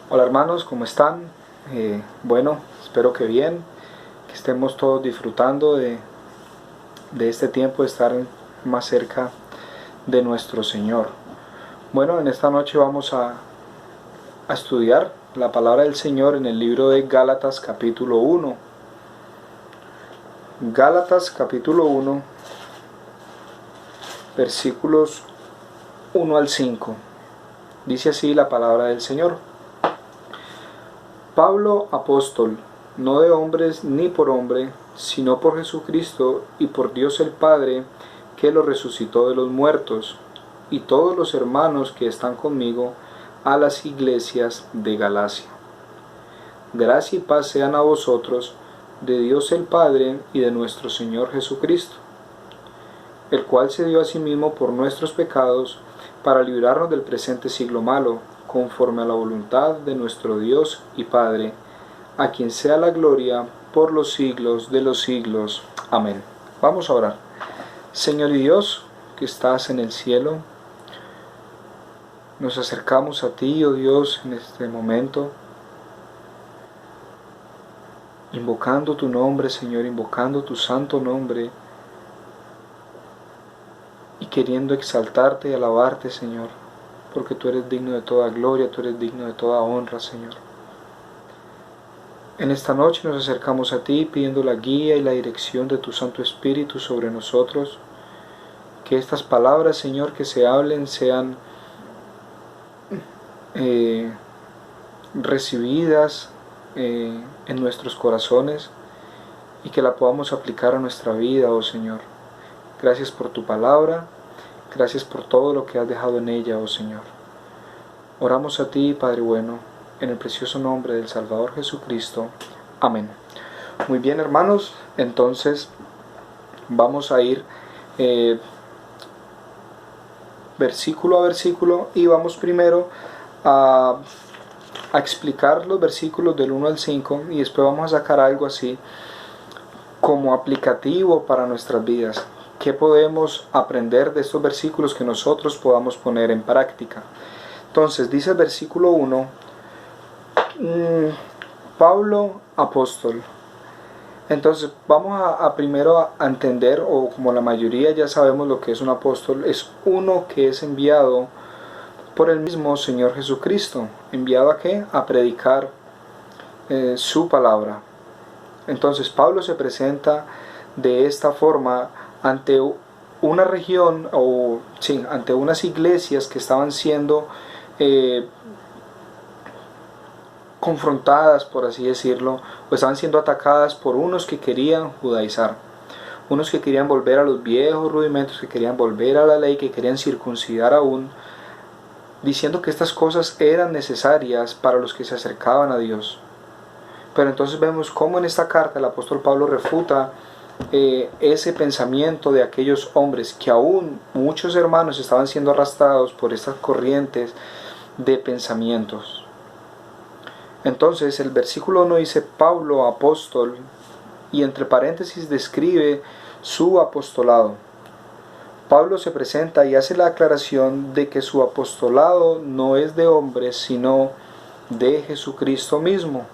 Hola hermanos, ¿cómo están? Bueno, espero que bien, que estemos todos disfrutando de este tiempo de estar más cerca de nuestro Señor. Bueno, en esta noche vamos a estudiar la palabra del Señor en el libro de Gálatas capítulo 1. Gálatas capítulo 1, versículos 1 al 5. Dice así la palabra del Señor. Pablo, apóstol, no de hombres ni por hombre, sino por Jesucristo y por Dios el Padre, que lo resucitó de los muertos, y todos los hermanos que están conmigo, a las iglesias de Galacia. Gracia y paz sean a vosotros, de Dios el Padre y de nuestro Señor Jesucristo, el cual se dio a sí mismo por nuestros pecados, para librarnos del presente siglo malo, conforme a la voluntad de nuestro Dios y Padre, a quien sea la gloria por los siglos de los siglos. Amén. Vamos a orar. Señor y Dios, que estás en el cielo, nos acercamos a ti, oh Dios, en este momento, invocando tu nombre, Señor, invocando tu santo nombre, y queriendo exaltarte y alabarte, Señor, porque tú eres digno de toda gloria, tú eres digno de toda honra, Señor. En esta noche nos acercamos a ti pidiendo la guía y la dirección de tu Santo Espíritu sobre nosotros. Que estas palabras, Señor, que se hablen sean recibidas en nuestros corazones y que la podamos aplicar a nuestra vida, oh Señor. Gracias por tu palabra, gracias por todo lo que has dejado en ella, oh Señor. Oramos a ti, Padre bueno, en el precioso nombre del Salvador Jesucristo. Amén. Muy bien, hermanos, entonces vamos a ir versículo a versículo y vamos primero a explicar los versículos del 1 al 5 y después vamos a sacar algo así como aplicativo para nuestras vidas. ¿Qué podemos aprender de estos versículos que nosotros podamos poner en práctica? Entonces dice el versículo 1, Pablo, apóstol. Entonces vamos a primero a entender, o como la mayoría ya sabemos lo que es un apóstol, es uno que es enviado por el mismo Señor Jesucristo. ¿Enviado a qué? A predicar su palabra. Entonces Pablo se presenta de esta forma ante una región, o sí, ante unas iglesias que estaban siendo confrontadas, por así decirlo, o estaban siendo atacadas por unos que querían judaizar, unos que querían volver a los viejos rudimentos, que querían volver a la ley, que querían circuncidar aún, diciendo que estas cosas eran necesarias para los que se acercaban a Dios. Pero entonces vemos cómo en esta carta el apóstol Pablo refuta ese pensamiento de aquellos hombres, que aún muchos hermanos estaban siendo arrastrados por estas corrientes de pensamientos. Entonces el versículo 1 dice Pablo, apóstol, y entre paréntesis describe su apostolado. Pablo se presenta y hace la aclaración de que su apostolado no es de hombres, sino de Jesucristo mismo.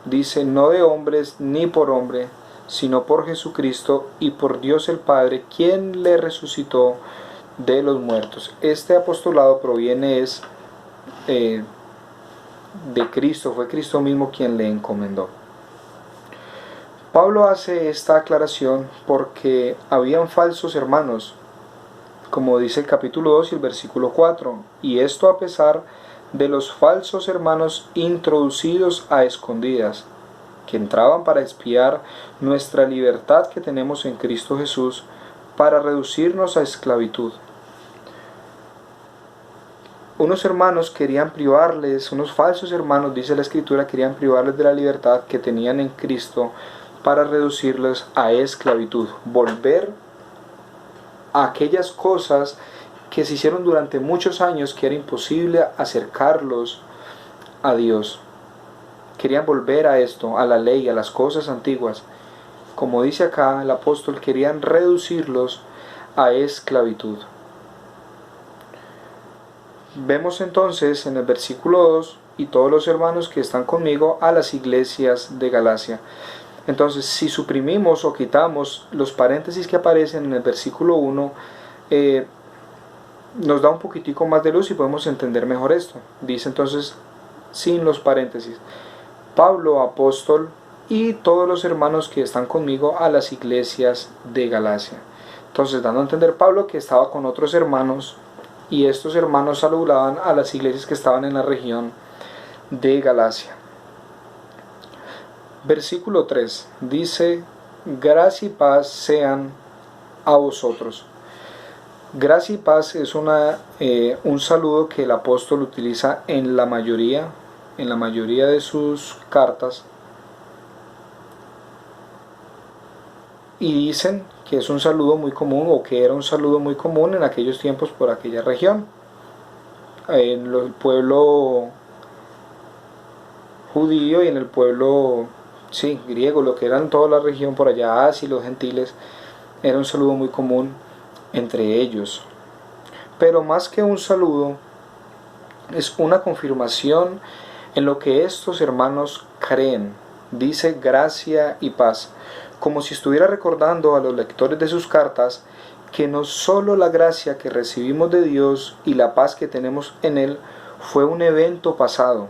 Dice, no de hombres ni por hombre, sino por Jesucristo y por Dios el Padre, quien le resucitó de los muertos. Este apostolado proviene de Cristo, fue Cristo mismo quien le encomendó. Pablo hace esta aclaración porque habían falsos hermanos, como dice el capítulo 2 y el versículo 4, y esto a pesar de los falsos hermanos introducidos a escondidas, que entraban para espiar nuestra libertad que tenemos en Cristo Jesús, para reducirnos a esclavitud. Unos hermanos querían privarles, unos falsos hermanos, dice la Escritura, querían privarles de la libertad que tenían en Cristo para reducirles a esclavitud, volver a aquellas cosas que se hicieron durante muchos años, que era imposible acercarlos a Dios. Querían volver a esto, a la ley, a las cosas antiguas. Como dice acá el apóstol, querían reducirlos a esclavitud. Vemos entonces en el versículo 2, y todos los hermanos que están conmigo a las iglesias de Galacia. Entonces, si suprimimos o quitamos los paréntesis que aparecen en el versículo 1, nos da un poquitico más de luz y podemos entender mejor esto. Dice entonces, sin los paréntesis, Pablo, apóstol, y todos los hermanos que están conmigo a las iglesias de Galacia. Entonces, dando a entender Pablo que estaba con otros hermanos, y estos hermanos saludaban a las iglesias que estaban en la región de Galacia. Versículo 3 dice: gracia y paz sean a vosotros. Gracia y paz es un saludo que el apóstol utiliza en la mayoría de sus cartas, y dicen que es un saludo muy común, o que era un saludo muy común en aquellos tiempos por aquella región. En el pueblo judío y en el pueblo griego, lo que eran toda la región por allá, Asia y los gentiles, era un saludo muy común entre ellos. Pero más que un saludo, es una confirmación en lo que estos hermanos creen. Dice gracia y paz, como si estuviera recordando a los lectores de sus cartas que no solo la gracia que recibimos de Dios y la paz que tenemos en Él fue un evento pasado,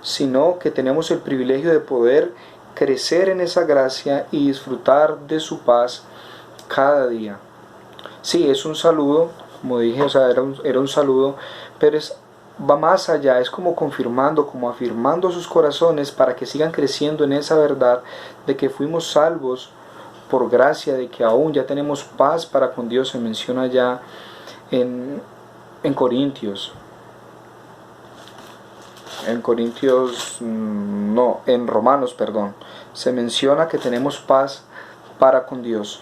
sino que tenemos el privilegio de poder crecer en esa gracia y disfrutar de su paz cada día. Sí, es un saludo, como dije, era un saludo, pero va más allá, es como confirmando, como afirmando sus corazones para que sigan creciendo en esa verdad de que fuimos salvos por gracia, de que aún ya tenemos paz para con Dios. Se menciona ya en Corintios. En Romanos, perdón, se menciona que tenemos paz para con Dios.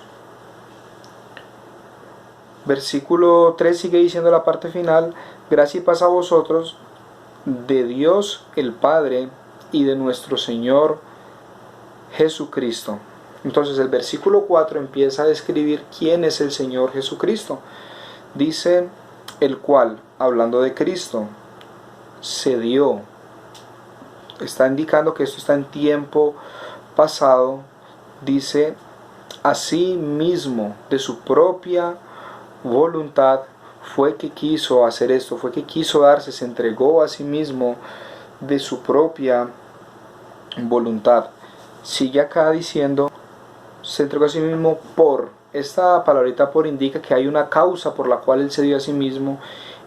Versículo 3 sigue diciendo la parte final: gracia y paz a vosotros, de Dios el Padre y de nuestro Señor Jesucristo. Entonces el versículo 4 empieza a describir quién es el Señor Jesucristo. Dice: el cual, hablando de Cristo, se dio. Está indicando que esto está en tiempo pasado. Dice: así mismo, de su propia voluntad fue que quiso hacer esto, fue que quiso darse, se entregó a sí mismo de su propia voluntad. Sigue acá diciendo: se entregó a sí mismo por. Esta palabrita por indica que hay una causa por la cual Él se dio a sí mismo,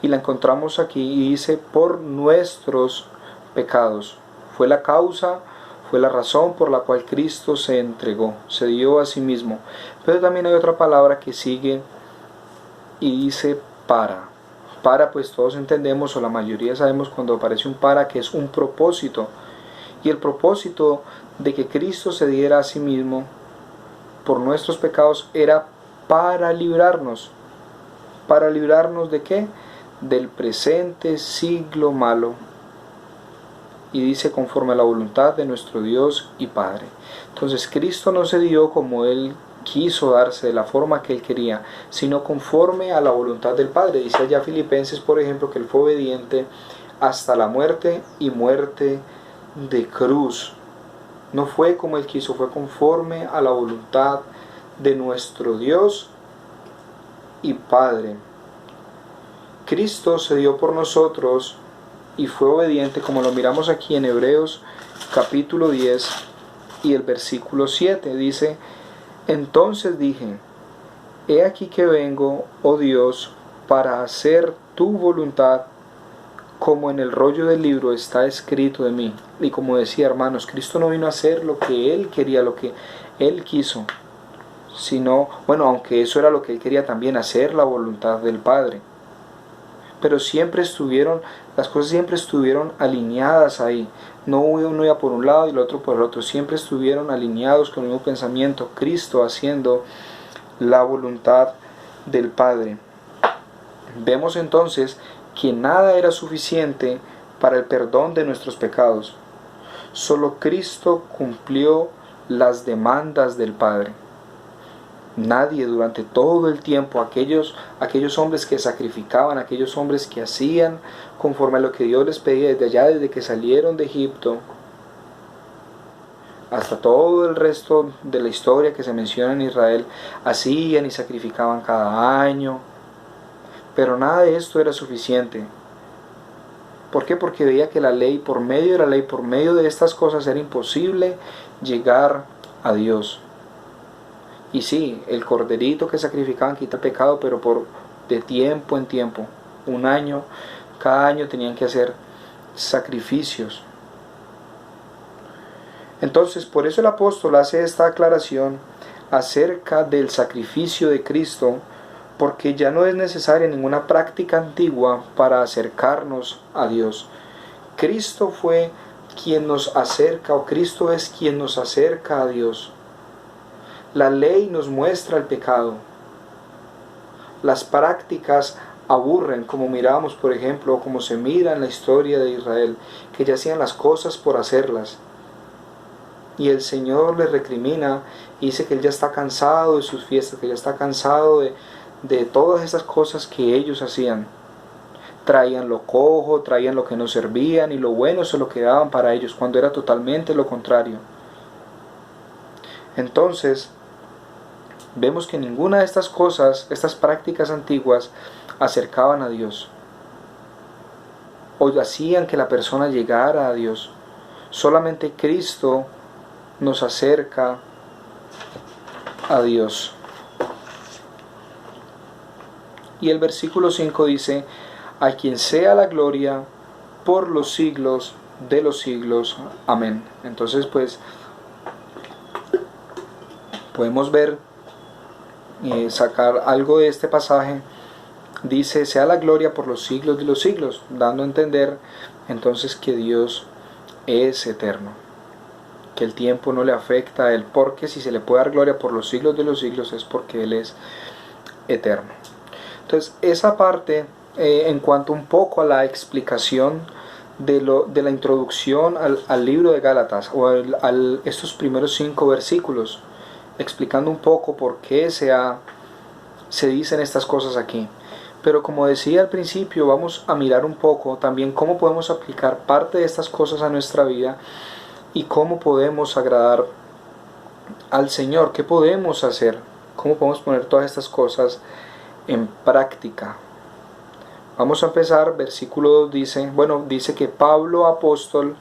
y la encontramos aquí, y dice: por nuestros pecados. Fue la causa, fue la razón por la cual Cristo se entregó, se dio a sí mismo. Pero también hay otra palabra que sigue y dice para. Para, pues todos entendemos, o la mayoría sabemos cuando aparece un para, que es un propósito. Y el propósito de que Cristo se diera a sí mismo por nuestros pecados era para librarnos. ¿Para librarnos de qué? Del presente siglo malo. Y dice: conforme a la voluntad de nuestro Dios y Padre. Entonces Cristo no se dio como Él quiso darse, de la forma que Él quería, sino conforme a la voluntad del Padre. Dice allá Filipenses, por ejemplo, que Él fue obediente hasta la muerte, y muerte de cruz. No fue como Él quiso, fue conforme a la voluntad de nuestro Dios y Padre. Cristo se dio por nosotros y fue obediente, como lo miramos aquí en Hebreos capítulo 10 y el versículo 7. Dice: entonces dije: he aquí que vengo, oh Dios, para hacer tu voluntad, como en el rollo del libro está escrito de mí. Y como decía, hermanos, Cristo no vino a hacer lo que Él quería, lo que Él quiso, sino, bueno, aunque eso era lo que Él quería también, hacer la voluntad del Padre. Pero las cosas siempre estuvieron alineadas ahí. No uno iba por un lado y el otro por el otro. Siempre estuvieron alineados con el mismo pensamiento. Cristo haciendo la voluntad del Padre. Vemos entonces que nada era suficiente para el perdón de nuestros pecados. Solo Cristo cumplió las demandas del Padre. Nadie durante todo el tiempo, aquellos hombres que sacrificaban, aquellos hombres que hacían conforme a lo que Dios les pedía desde allá, desde que salieron de Egipto, hasta todo el resto de la historia que se menciona en Israel, hacían y sacrificaban cada año. Pero nada de esto era suficiente. ¿Por qué? Porque veía que la ley, por medio de la ley, por medio de estas cosas, era imposible llegar a Dios. Y sí, el corderito que sacrificaban quita el pecado, pero de tiempo en tiempo, un año, cada año tenían que hacer sacrificios. Entonces, por eso el apóstol hace esta aclaración acerca del sacrificio de Cristo, porque ya no es necesaria ninguna práctica antigua para acercarnos a Dios. Cristo fue quien nos acerca, o Cristo es quien nos acerca a Dios. La ley nos muestra el pecado. Las prácticas aburren, como miramos, por ejemplo, como se mira en la historia de Israel, que ya hacían las cosas por hacerlas. Y el Señor les recrimina y dice que Él ya está cansado de sus fiestas, que ya está cansado de todas esas cosas que ellos hacían. Traían lo cojo, traían lo que no servían, y lo bueno se lo quedaban para ellos, cuando era totalmente lo contrario. Entonces, vemos que ninguna de estas cosas, estas prácticas antiguas, acercaban a Dios o hacían que la persona llegara a Dios. Solamente Cristo nos acerca a Dios. Y el versículo 5 dice: a quien sea la gloria por los siglos de los siglos. Amén. Entonces, pues, podemos ver, sacar algo de este pasaje. Dice: sea la gloria por los siglos de los siglos, dando a entender entonces que Dios es eterno, que el tiempo no le afecta a Él, porque si se le puede dar gloria por los siglos de los siglos es porque Él es eterno. Entonces, esa parte, en cuanto un poco a la explicación de la introducción al libro de Gálatas, o estos primeros 5 versículos, explicando un poco por qué se dicen estas cosas aquí. Pero como decía al principio, vamos a mirar un poco también cómo podemos aplicar parte de estas cosas a nuestra vida y cómo podemos agradar al Señor, qué podemos hacer, cómo podemos poner todas estas cosas en práctica. Vamos a empezar. Versículo 2 dice que Pablo, apóstol,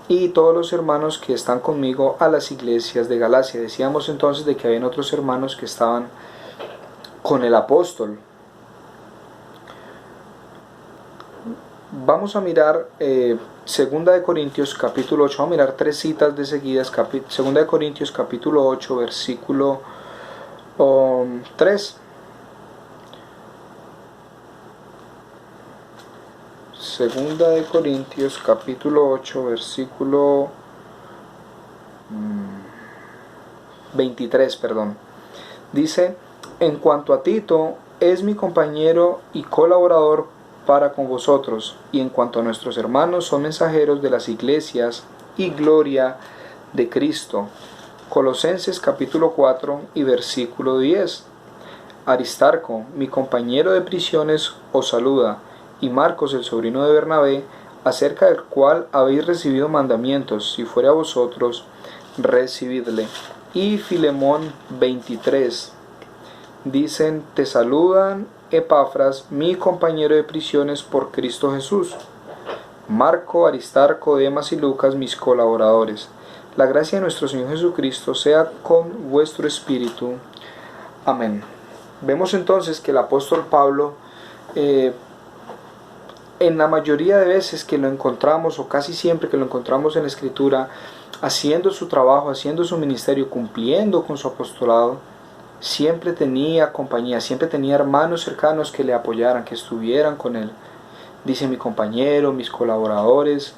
y todos los hermanos que están conmigo a las iglesias de Galacia. Decíamos entonces de que habían otros hermanos que estaban con el apóstol. Vamos a mirar 2 Corintios capítulo 8, vamos a mirar 3 citas de seguidas. 2 Corintios capítulo 8, versículo 3. 2 Corintios capítulo 8, versículo 23, dice: en cuanto a Tito, es mi compañero y colaborador para con vosotros, y en cuanto a nuestros hermanos, son mensajeros de las iglesias y gloria de Cristo. Colosenses capítulo 4 y versículo 10. Aristarco, mi compañero de prisiones, os saluda, y Marcos, el sobrino de Bernabé, acerca del cual habéis recibido mandamientos, si fuere a vosotros, recibidle. Y Filemón 23. Dicen: te saludan Epafras, mi compañero de prisiones por Cristo Jesús, Marco, Aristarco, Demas y Lucas, mis colaboradores. La gracia de nuestro Señor Jesucristo sea con vuestro espíritu. Amén. Vemos entonces que el apóstol Pablo, en la mayoría de veces que lo encontramos, o casi siempre que lo encontramos en la Escritura, haciendo su trabajo, haciendo su ministerio, cumpliendo con su apostolado, siempre tenía compañía, siempre tenía hermanos cercanos que le apoyaran, que estuvieran con él. Dice: mi compañero, mis colaboradores.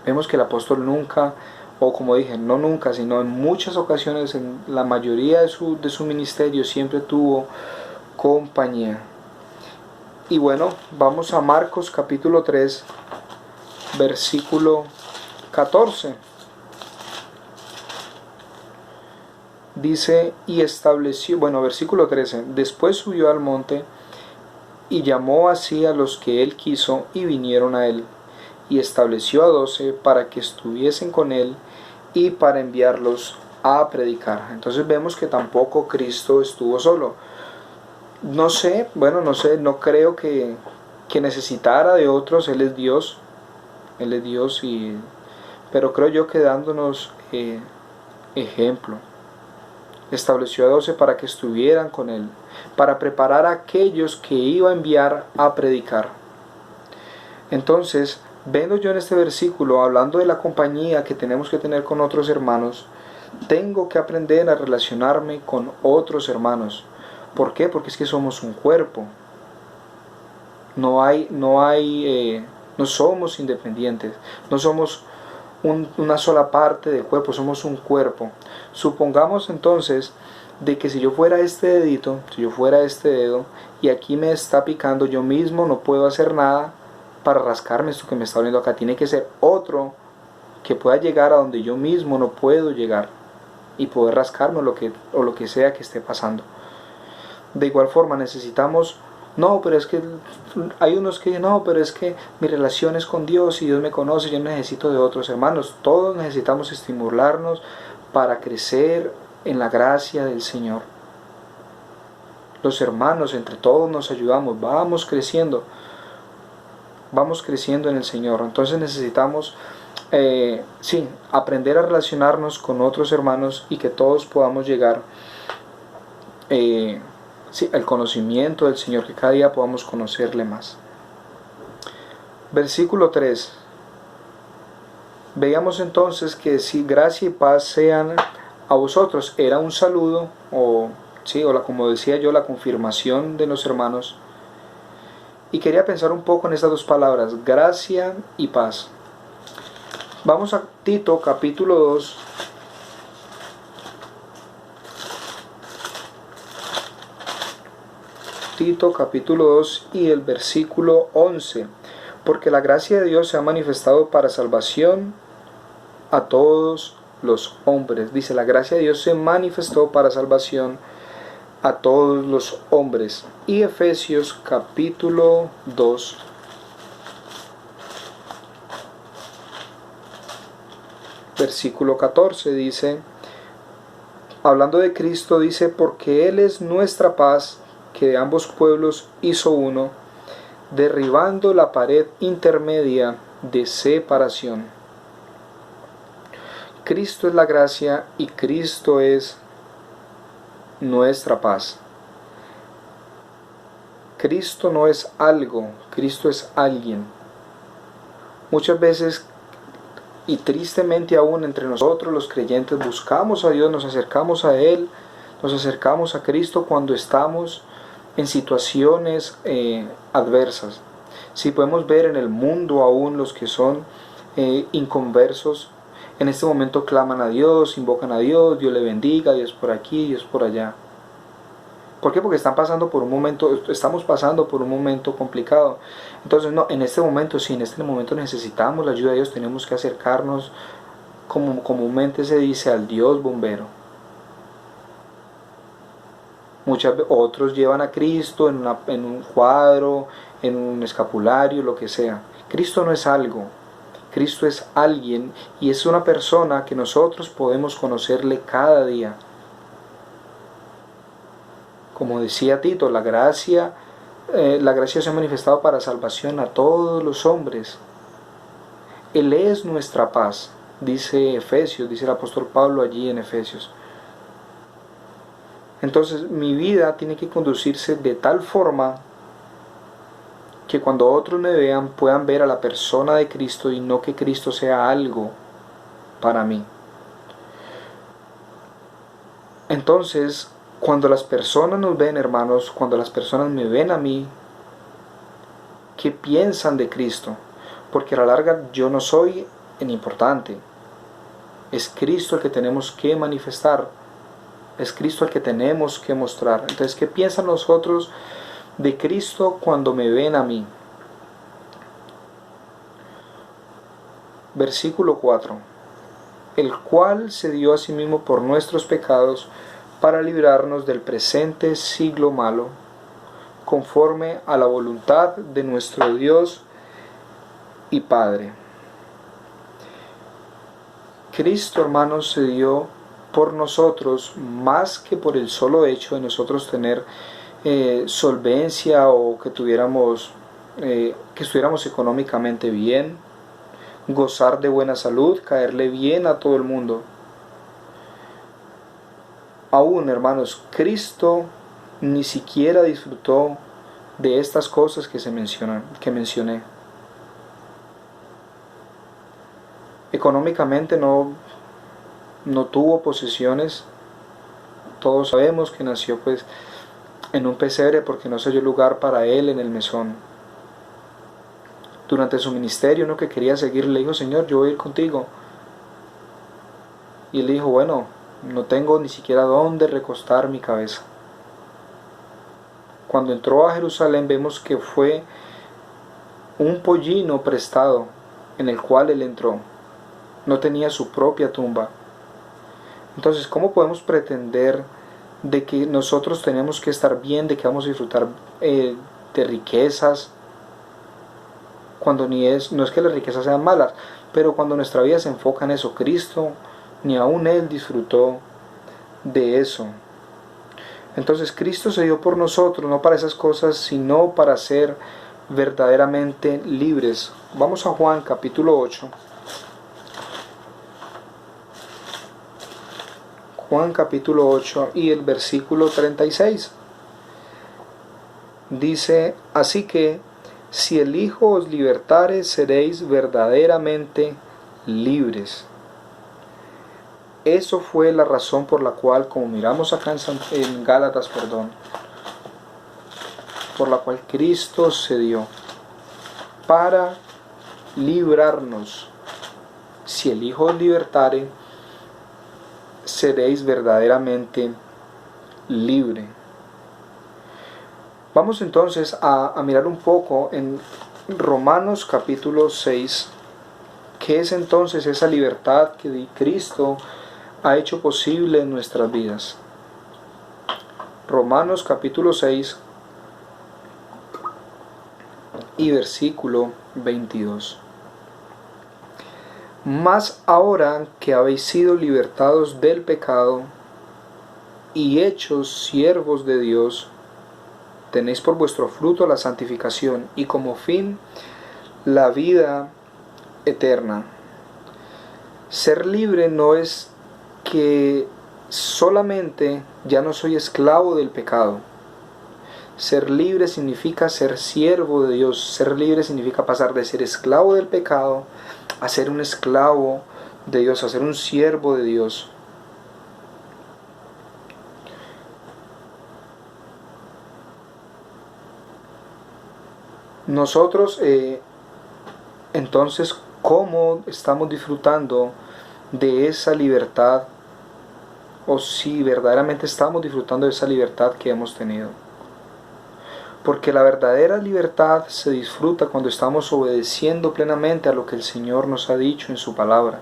Vemos que el apóstol nunca, o como dije, no nunca, sino en muchas ocasiones, en la mayoría de su ministerio, siempre tuvo compañía. Y bueno, vamos a Marcos capítulo 3, versículo 14. dice, y estableció, bueno, versículo 13, después subió al monte y llamó así a los que él quiso y vinieron a él, y estableció a 12 para que estuviesen con él y para enviarlos a predicar. Entonces vemos que tampoco Cristo estuvo solo. No sé, bueno, no sé, no creo que necesitara de otros. Él es Dios, pero creo yo que dándonos ejemplo. Estableció a 12 para que estuvieran con él, para preparar a aquellos que iba a enviar a predicar. Entonces, vendo yo en este versículo, hablando de la compañía que tenemos que tener con otros hermanos, tengo que aprender a relacionarme con otros hermanos. ¿Por qué? Porque es que somos un cuerpo. No somos independientes, no somos una sola parte del cuerpo, somos un cuerpo. Supongamos entonces de que si yo fuera este dedito, si yo fuera este dedo, y aquí me está picando, yo mismo no puedo hacer nada para rascarme esto que me está doliendo acá. Tiene que ser otro que pueda llegar a donde yo mismo no puedo llegar y poder rascarme o lo que sea que esté pasando. De igual forma necesitamos, no, pero es que hay unos que dicen, no, pero es que mi relación es con Dios y Dios me conoce, yo necesito de otros hermanos. Todos necesitamos estimularnos para crecer en la gracia del Señor. Los hermanos, entre todos nos ayudamos, vamos creciendo en el Señor. Entonces necesitamos aprender a relacionarnos con otros hermanos y que todos podamos llegar al conocimiento del Señor, que cada día podamos conocerle más. Versículo 3. Veamos entonces que si gracia y paz sean a vosotros, era un saludo, como decía yo, la confirmación de los hermanos. Y quería pensar un poco en estas dos palabras, gracia y paz. Vamos a Tito capítulo 2. Tito capítulo 2 y el versículo 11. Porque la gracia de Dios se ha manifestado para salvación a todos los hombres. Dice, la gracia de Dios se manifestó para salvación a todos los hombres. Y Efesios capítulo 2. Versículo 14 dice, hablando de Cristo, dice, porque Él es nuestra paz, que de ambos pueblos hizo uno, derribando la pared intermedia de separación. Cristo es la gracia y Cristo es nuestra paz. Cristo no es algo, Cristo es alguien. Muchas veces, y tristemente aún entre nosotros los creyentes, buscamos a Dios, nos acercamos a Él, nos acercamos a Cristo cuando estamos en situaciones adversas. Si podemos ver en el mundo aún los que son inconversos, en este momento claman a Dios, invocan a Dios, Dios le bendiga, Dios por aquí, Dios por allá. ¿Por qué? Porque estamos pasando por un momento complicado. Entonces, no, en este momento necesitamos la ayuda de Dios, tenemos que acercarnos, como comúnmente se dice, al Dios bombero. Otros llevan a Cristo en un cuadro, en un escapulario, lo que sea. Cristo no es algo, Cristo es alguien y es una persona que nosotros podemos conocerle cada día. Como decía Tito, la gracia se ha manifestado para salvación a todos los hombres. Él es nuestra paz, dice Efesios, dice el apóstol Pablo allí en Efesios. Entonces mi vida tiene que conducirse de tal forma que cuando otros me vean puedan ver a la persona de Cristo y no que Cristo sea algo para mí. Entonces, cuando las personas nos ven, hermanos, cuando las personas me ven a mí, ¿qué piensan de Cristo? Porque a la larga yo no soy el importante. Es Cristo el que tenemos que manifestar. Es Cristo el que tenemos que mostrar. Entonces, ¿qué piensan nosotros de Cristo cuando me ven a mí? Versículo 4. El cual se dio a sí mismo por nuestros pecados, para librarnos del presente siglo malo, conforme a la voluntad de nuestro Dios y Padre. Cristo, hermanos, se dio por nosotros más que por el solo hecho de nosotros tener solvencia o que estuviéramos económicamente bien, gozar de buena salud, caerle bien a todo el mundo. Aún, hermanos, Cristo ni siquiera disfrutó de estas cosas que mencioné. Económicamente no tuvo posesiones. Todos sabemos que nació pues en un pesebre porque no se halló lugar para él en el mesón. Durante su ministerio, uno que quería seguir le dijo: Señor, yo voy a ir contigo. Y él dijo: bueno, no tengo ni siquiera dónde recostar mi cabeza. Cuando entró a Jerusalén vemos que fue un pollino prestado en el cual él entró. No tenía su propia tumba. Entonces, ¿cómo podemos pretender de que nosotros tenemos que estar bien, de que vamos a disfrutar de riquezas, cuando no es que las riquezas sean malas, pero cuando nuestra vida se enfoca en eso? Cristo, ni aún Él disfrutó de eso. Entonces Cristo se dio por nosotros, no para esas cosas, sino para ser verdaderamente libres. Vamos a Juan capítulo 8. Juan capítulo 8 y el versículo 36. Dice: así que si el Hijo os libertare, seréis verdaderamente libres. Eso fue la razón por la cual, como miramos acá en Gálatas, por la cual Cristo se dio, para librarnos. Si el Hijo os libertare, seréis verdaderamente libre. Vamos entonces a mirar un poco en Romanos capítulo 6, ¿qué es entonces esa libertad que Cristo ha hecho posible en nuestras vidas? Romanos capítulo 6 y versículo 22. Mas ahora que habéis sido libertados del pecado y hechos siervos de Dios, tenéis por vuestro fruto la santificación y como fin la vida eterna. Ser libre no es que solamente ya no soy esclavo del pecado. Ser libre significa ser siervo de Dios. Ser libre significa pasar de ser esclavo del pecado a ser un esclavo de Dios, a ser un siervo de Dios. Nosotros, entonces, ¿cómo estamos disfrutando de esa libertad? O si verdaderamente estamos disfrutando de esa libertad que hemos tenido. Porque la verdadera libertad se disfruta cuando estamos obedeciendo plenamente a lo que el Señor nos ha dicho en su palabra.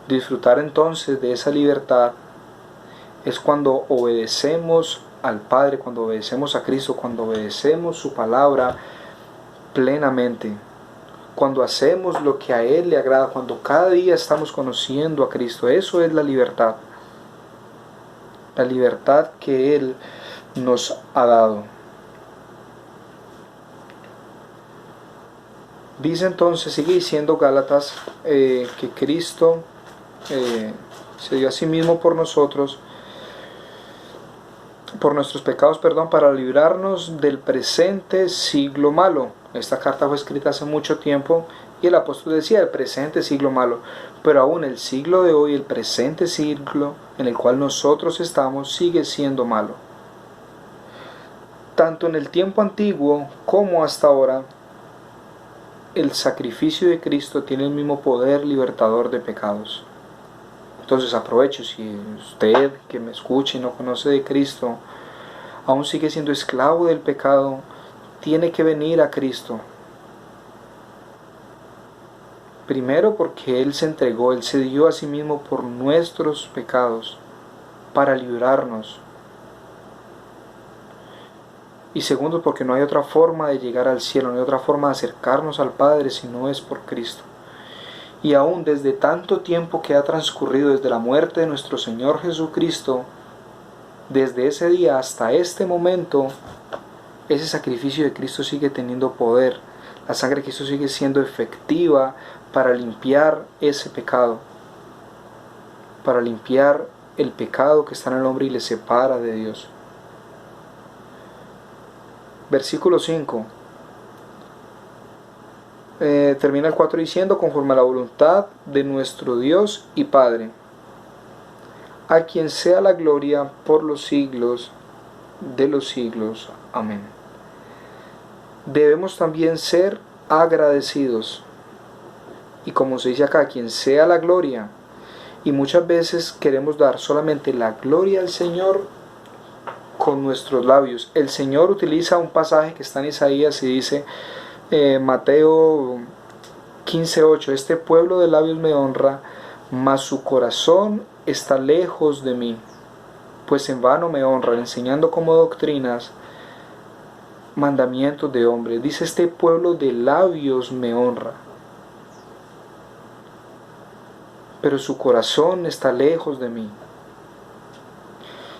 Disfrutar entonces de esa libertad es cuando obedecemos al Padre, cuando obedecemos a Cristo, cuando obedecemos su palabra plenamente, cuando hacemos lo que a Él le agrada, cuando cada día estamos conociendo a Cristo. Eso es la libertad que Él nos ha dado. Dice entonces, sigue diciendo Gálatas, que Cristo se dio a sí mismo por nosotros, por nuestros pecados, para librarnos del presente siglo malo. Esta carta fue escrita hace mucho tiempo y el apóstol decía el presente siglo malo, pero aún el siglo de hoy, el presente siglo en el cual nosotros estamos, sigue siendo malo. Tanto en el tiempo antiguo como hasta ahora, el sacrificio de Cristo tiene el mismo poder libertador de pecados. Entonces aprovecho, si usted que me escucha y no conoce de Cristo, aún sigue siendo esclavo del pecado, tiene que venir a Cristo. Primero porque Él se entregó, Él se dio a sí mismo por nuestros pecados. para librarnos. Y segundo, porque no hay otra forma de llegar al cielo, no hay otra forma de acercarnos al Padre si no es por Cristo. Y aún desde tanto tiempo que ha transcurrido desde la muerte de nuestro Señor Jesucristo, desde ese día hasta este momento, ese sacrificio de Cristo sigue teniendo poder. La sangre de Cristo sigue siendo efectiva para limpiar ese pecado, para limpiar el pecado que está en el hombre y le separa de Dios. Versículo 5. Termina el 4 diciendo: conforme a la voluntad de nuestro Dios y Padre, a quien sea la gloria por los siglos de los siglos. Amén. Debemos también ser agradecidos. Y como se dice acá, a quien sea la gloria. Y muchas veces queremos dar solamente la gloria al Señor con nuestros labios. El Señor utiliza un pasaje que está en Isaías y dice, Mateo 15:8, este pueblo de labios me honra, mas su corazón está lejos de mí, pues en vano me honran, enseñando como doctrinas mandamientos de hombres. Dice, este pueblo de labios me honra, pero su corazón está lejos de mí.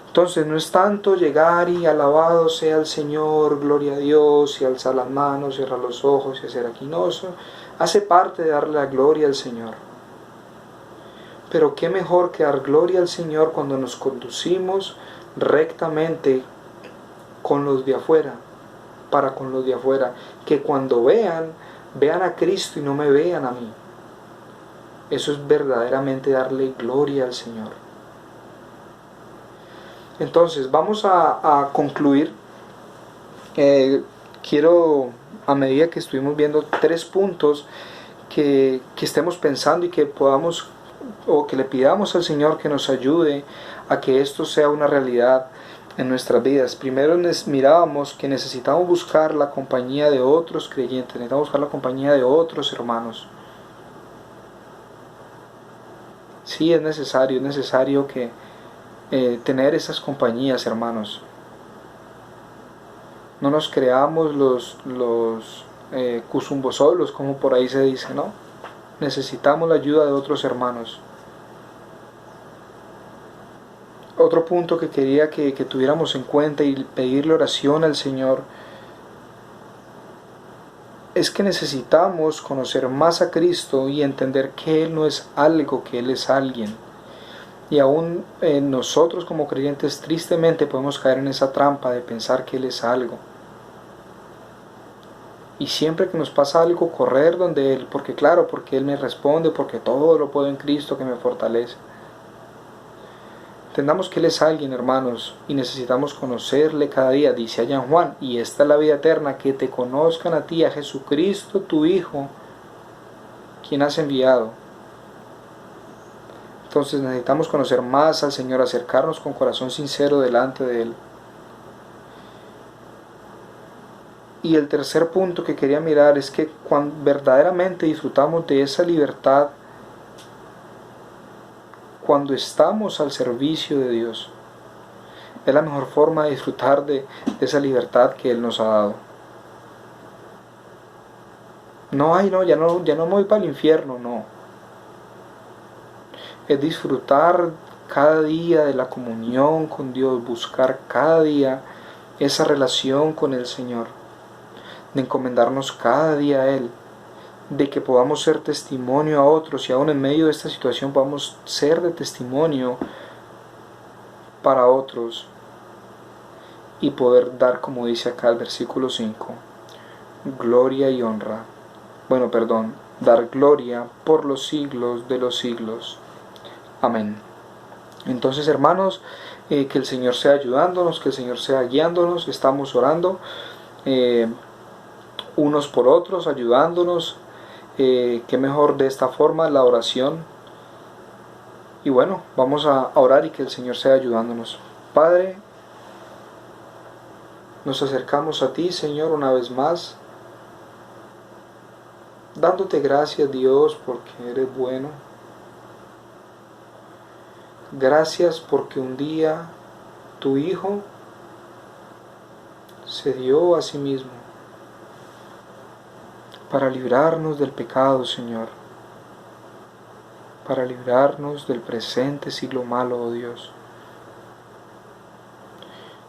Entonces no es tanto llegar y alabado sea el Señor, gloria a Dios, y alzar las manos, cerrar los ojos y hacer aquí. No, eso hace parte de darle la gloria al Señor. Pero qué mejor que dar gloria al Señor cuando nos conducimos rectamente con los de afuera, para con los de afuera, que cuando vean a Cristo y no me vean a mí. Eso es verdaderamente darle gloria al Señor. Entonces vamos a concluir. Quiero, a medida que estuvimos viendo 3 puntos, que estemos pensando y que podamos, o que le pidamos al Señor que nos ayude a que esto sea una realidad en nuestras vidas. Primero mirábamos que necesitamos buscar la compañía de otros creyentes, necesitamos buscar la compañía de otros hermanos. Sí, es necesario que tener esas compañías, hermanos. No nos creamos los cusumbosolos, como por ahí se dice, ¿no? Necesitamos la ayuda de otros hermanos. Otro punto que quería que tuviéramos en cuenta y pedirle oración al Señor es que necesitamos conocer más a Cristo y entender que Él no es algo, que Él es alguien. Y aún nosotros como creyentes tristemente podemos caer en esa trampa de pensar que Él es algo. Y siempre que nos pasa algo, correr donde Él, porque Él me responde, porque todo lo puedo en Cristo que me fortalece. Entendamos que Él es alguien, hermanos, y necesitamos conocerle cada día. Dice allá en Juan, y esta es la vida eterna, que te conozcan a ti, a Jesucristo, tu Hijo, quien has enviado. Entonces necesitamos conocer más al Señor, acercarnos con corazón sincero delante de Él. Y el tercer punto que quería mirar es que cuando verdaderamente disfrutamos de esa libertad, cuando estamos al servicio de Dios, es la mejor forma de disfrutar de esa libertad que Él nos ha dado. Ya no me voy para el infierno, no. Es disfrutar cada día de la comunión con Dios, buscar cada día esa relación con el Señor, de encomendarnos cada día a Él, de que podamos ser testimonio a otros y aún en medio de esta situación podamos ser de testimonio para otros y poder dar, como dice acá el versículo 5, gloria y honra. Dar gloria por los siglos de los siglos. Amén. Entonces, hermanos, que el Señor sea ayudándonos, que el Señor sea guiándonos. Estamos orando unos por otros, ayudándonos. Qué mejor de esta forma la oración. Y bueno, vamos a orar y que el Señor sea ayudándonos. Padre, nos acercamos a ti, Señor, una vez más, dándote gracias, Dios, porque eres bueno. Gracias porque un día tu Hijo se dio a sí mismo para librarnos del pecado, Señor, para librarnos del presente siglo malo, oh Dios.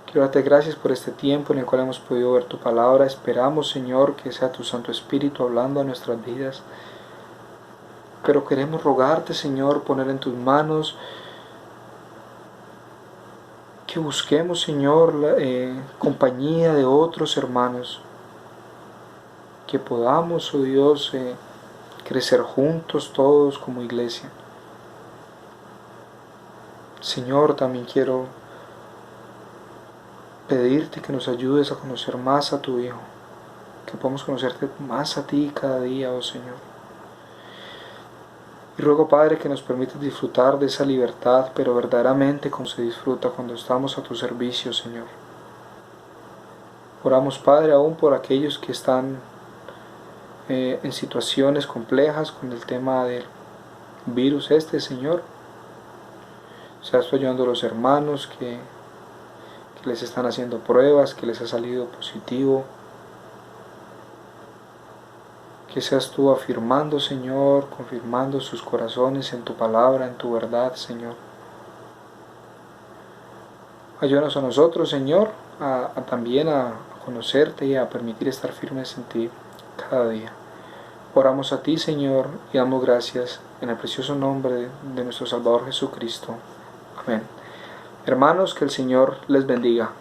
Quiero darte gracias por este tiempo en el cual hemos podido ver tu palabra. Esperamos, Señor, que sea tu Santo Espíritu hablando a nuestras vidas. Pero queremos rogarte, Señor, poner en tus manos que busquemos, Señor, compañía de otros hermanos. Que podamos, oh Dios, crecer juntos todos como iglesia. Señor, también quiero pedirte que nos ayudes a conocer más a tu Hijo, que podamos conocerte más a ti cada día, oh Señor. Y ruego, Padre, que nos permitas disfrutar de esa libertad, pero verdaderamente como se disfruta cuando estamos a tu servicio, Señor. Oramos, Padre, aún por aquellos que están en situaciones complejas con el tema del virus Señor. Seas tú ayudando a los hermanos que les están haciendo pruebas, que les ha salido positivo. Que seas tú afirmando, Señor, confirmando sus corazones en tu palabra, en tu verdad, Señor. Ayúdanos a nosotros, Señor, también a conocerte y a permitir estar firmes en ti cada día. Oramos a ti, Señor, y damos gracias en el precioso nombre de nuestro Salvador Jesucristo. Amén. Hermanos, que el Señor les bendiga.